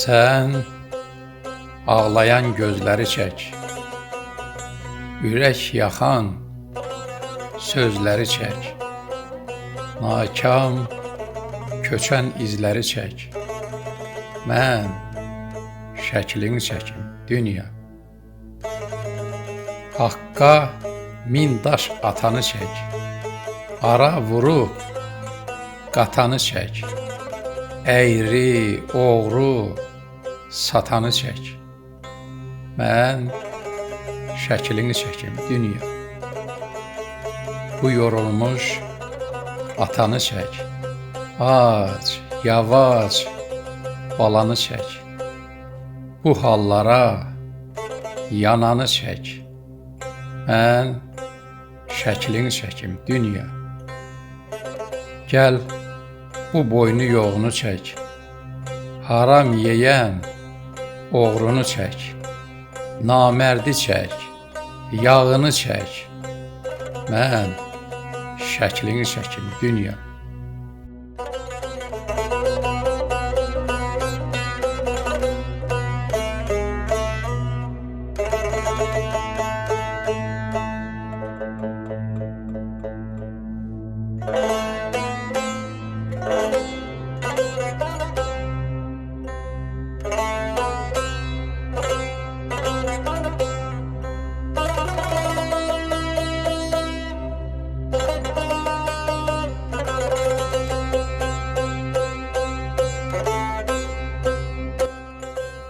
Sən ağlayan gözləri çək, ürək yaxan sözləri çək, nakam köçən izləri çək. Mən şəklini çəkim dünya. Haqqa min daş atanı çək, ara vurub qatanı çək. Əyri, oğru, satanı çək. Mən şəklini çəkim dünya. Bu yorulmuş atanı çək, ac, yavac balanı çək. Bu hallara yananı çək. Mən şəklini çəkim dünya. Gəl bu boynu yoğunu çək, haram yeyən oğrunu çək. Namərdi çək, yağını çək. Mən şəklini çəkim dünya.